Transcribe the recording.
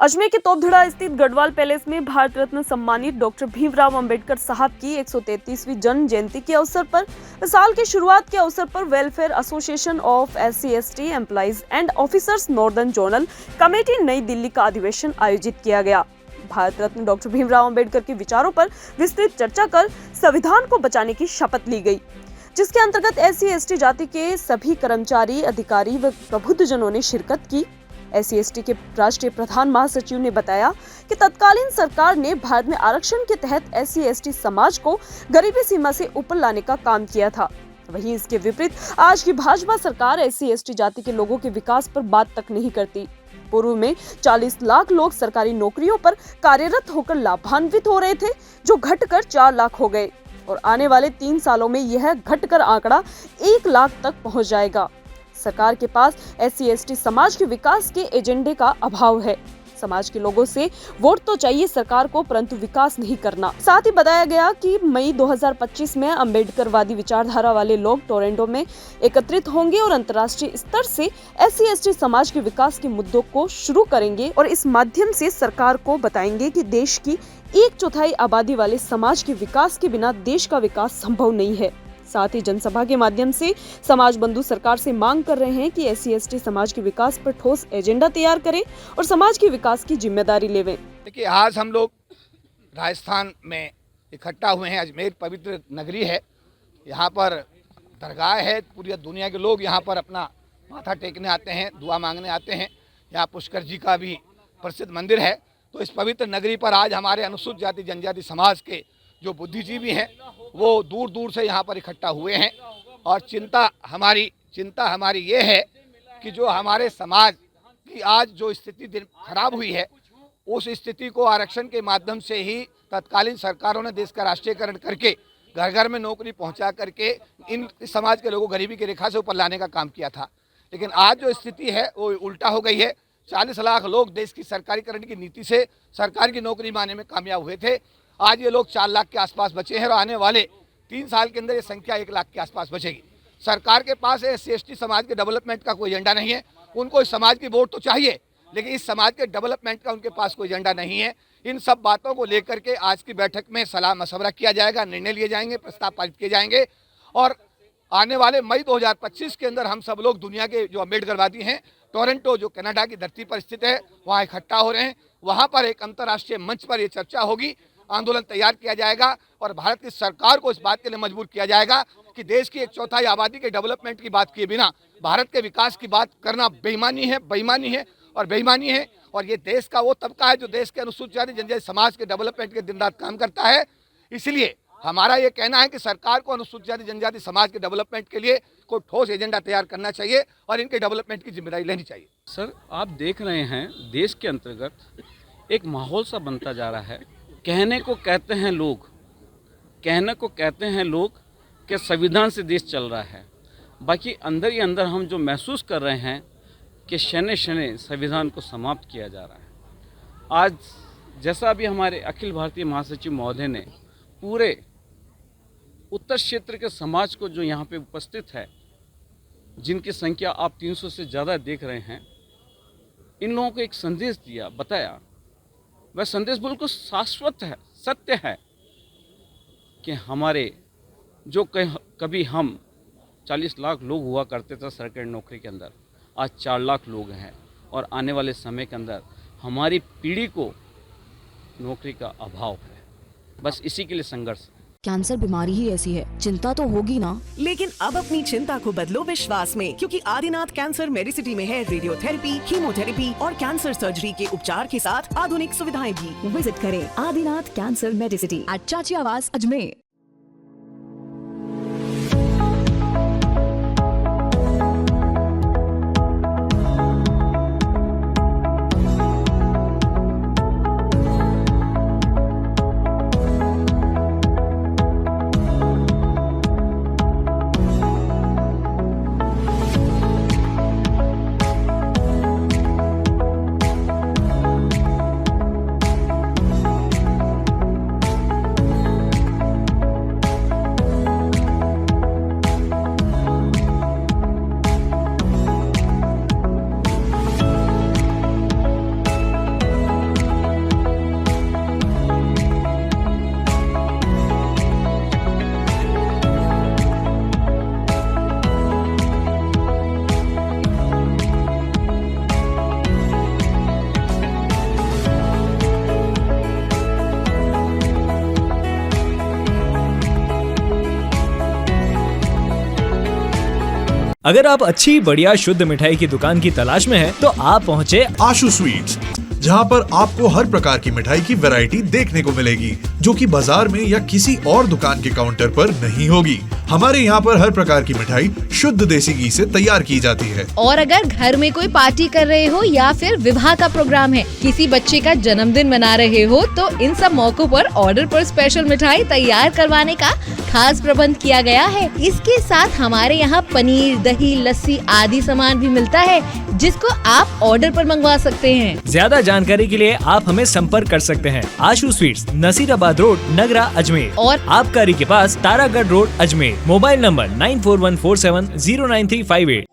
अजमेर के तोपधड़ा स्थित गढ़वाल पैलेस में भारत रत्न सम्मानित डॉक्टर भीमराव अंबेडकर साहब की 133वीं जन्म जयंती के अवसर पर साल की शुरुआत के अवसर पर welfare association of SC/ST employees and officers northern zonal committee नई दिल्ली का अधिवेशन आयोजित किया गया। भारत रत्न डॉक्टर भीमराव अंबेडकर के विचारों पर विस्तृत चर्चा कर संविधान को बचाने की शपथ ली गई, जिसके अंतर्गत SC/ST जाति के सभी कर्मचारी, अधिकारी व प्रबुद्धजनों ने शिरकत की। SC/ST के राष्ट्रीय प्रधान महासचिव ने बताया कि तत्कालीन सरकार ने भारत में आरक्षण के तहत SC/ST समाज को गरीबी सीमा से ऊपर लाने का काम किया था। वहीं इसके विपरीत आज की भाजपा सरकार SC/ST जाति के लोगों के विकास पर बात तक नहीं करती। पूर्व में 40 लाख लोग सरकारी नौकरियों पर कार्यरत होकर लाभान्वित हो रहे थे, जो घटकर 4 लाख हो गए और आने वाले 3 सालों में यह घटकर आंकड़ा 1 लाख तक पहुंच जाएगा। सरकार के पास SC/ST समाज के विकास के एजेंडे का अभाव है। समाज के लोगों से वोट तो चाहिए सरकार को, परंतु विकास नहीं करना। साथ ही बताया गया कि मई 2025 में अम्बेडकरवादी विचारधारा वाले लोग टोरंटो में एकत्रित होंगे और अंतर्राष्ट्रीय स्तर से SC/ST समाज के विकास के मुद्दों को शुरू करेंगे और इस माध्यम से सरकार को बताएंगे कि देश की 1/4 आबादी वाले समाज के विकास के बिना देश का विकास संभव नहीं है। साथ ही जनसभा के माध्यम से समाज बंधु सरकार से मांग कर रहे हैं कि SC/ST समाज के विकास पर ठोस एजेंडा तैयार करें और समाज के विकास की जिम्मेदारी लेवें। देखिए, आज हम लोग राजस्थान में इकट्ठा हुए हैं। अजमेर पवित्र नगरी है, यहाँ पर दरगाह है। पूरी दुनिया के लोग यहाँ पर अपना माथा टेकने आते हैं, दुआ मांगने आते हैं। यहाँ पुष्कर जी का भी प्रसिद्ध मंदिर है। तो इस पवित्र नगरी पर आज हमारे अनुसूचित जाति जनजाति समाज के जो बुद्धिजीवी हैं वो दूर दूर से यहाँ पर इकट्ठा हुए हैं और चिंता हमारी ये है कि जो हमारे समाज की आज जो स्थिति खराब हुई है, उस स्थिति को आरक्षण के माध्यम से ही तत्कालीन सरकारों ने देश का राष्ट्रीयकरण करके घर घर में नौकरी पहुँचा करके इन समाज के लोगों को गरीबी की रेखा से ऊपर लाने का काम किया था। लेकिन आज जो स्थिति है वो उल्टा हो गई है। 40 लाख लोग देश की सरकारीकरण की नीति से सरकार की नौकरी पाने में कामयाब हुए थे। आज ये लोग 4 लाख के आसपास बचे हैं और आने वाले 3 साल के अंदर ये संख्या 1 लाख के आसपास बचेगी। सरकार के पास SC/ST समाज के डेवलपमेंट का कोई एजेंडा नहीं है। उनको इस समाज की वोट तो चाहिए, लेकिन इस समाज के डेवलपमेंट का उनके पास कोई एजेंडा नहीं है। इन सब बातों को लेकर के आज की बैठक में सलाह मशवरा किया जाएगा, निर्णय लिए जाएंगे, प्रस्ताव पारित किए जाएंगे और आने वाले मई 2025 के अंदर हम सब लोग दुनिया के जो अम्बेडकरवादी हैं, टोरंटो जो कनाडा की धरती पर स्थित है, वहाँ इकट्ठा हो रहे हैं। वहाँ पर एक अंतर्राष्ट्रीय मंच पर ये चर्चा होगी, आंदोलन तैयार किया जाएगा और भारत की सरकार को इस बात के लिए मजबूर किया जाएगा कि देश की 1/4 आबादी के डेवलपमेंट की बात किए बिना भारत के विकास की बात करना बेईमानी है। और ये देश का वो तबका है जो देश के अनुसूचित जाति जनजाति समाज के डेवलपमेंट के दिन रात काम करता है। इसलिए हमारा ये कहना है कि सरकार को अनुसूचित जाति जनजाति समाज के डेवलपमेंट के लिए कोई ठोस एजेंडा तैयार करना चाहिए और इनके डेवलपमेंट की जिम्मेदारी लेनी चाहिए। सर, आप देख रहे हैं देश के अंतर्गत एक माहौल सा बनता जा रहा है। कहने को कहते हैं लोग कि संविधान से देश चल रहा है, बाकी अंदर ही अंदर हम जो महसूस कर रहे हैं कि शने शने संविधान को समाप्त किया जा रहा है। आज जैसा भी हमारे अखिल भारतीय महासचिव महोदय ने पूरे उत्तर क्षेत्र के समाज को जो यहाँ पे उपस्थित है, जिनकी संख्या आप 300 से ज़्यादा देख रहे हैं, इन लोगों को एक संदेश दिया, बताया। वह संदेश बिल्कुल शाश्वत है, सत्य है कि हमारे जो कभी हम 40 लाख लोग हुआ करते थे सरकारी नौकरी के अंदर, आज 4 लाख लोग हैं और आने वाले समय के अंदर हमारी पीढ़ी को नौकरी का अभाव है। बस इसी के लिए संघर्ष। कैंसर बीमारी ही ऐसी है, चिंता तो होगी ना। लेकिन अब अपनी चिंता को बदलो विश्वास में, क्योंकि आदिनाथ कैंसर मेडिसिटी में है रेडियोथेरेपी, कीमोथेरेपी और कैंसर सर्जरी के उपचार के साथ आधुनिक सुविधाएं भी। विजिट करें आदिनाथ कैंसर मेडिसिटी एट चाची आवास अजमेर। अगर आप अच्छी बढ़िया शुद्ध मिठाई की दुकान की तलाश में हैं, तो आप पहुँचे आशु स्वीट्स, जहां पर आपको हर प्रकार की मिठाई की वैरायटी देखने को मिलेगी, जो कि बाजार में या किसी और दुकान के काउंटर पर नहीं होगी। हमारे यहाँ पर हर प्रकार की मिठाई शुद्ध देसी घी से तैयार की जाती है। और अगर घर में कोई पार्टी कर रहे हो या फिर विवाह का प्रोग्राम है, किसी बच्चे का जन्मदिन मना रहे हो, तो इन सब मौकों पर ऑर्डर पर स्पेशल मिठाई तैयार करवाने का खास प्रबंध किया गया है। इसके साथ हमारे यहाँ पनीर, दही, लस्सी आदि सामान भी मिलता है, जिसको आप ऑर्डर पर मंगवा सकते हैं। ज्यादा जानकारी के लिए आप हमें संपर्क कर सकते हैं। आशु स्वीट्स, नसीराबाद रोड, नगरा, अजमेर और आबकारी के पास Taragarh road, Ajmer. Mobile number 9414709358।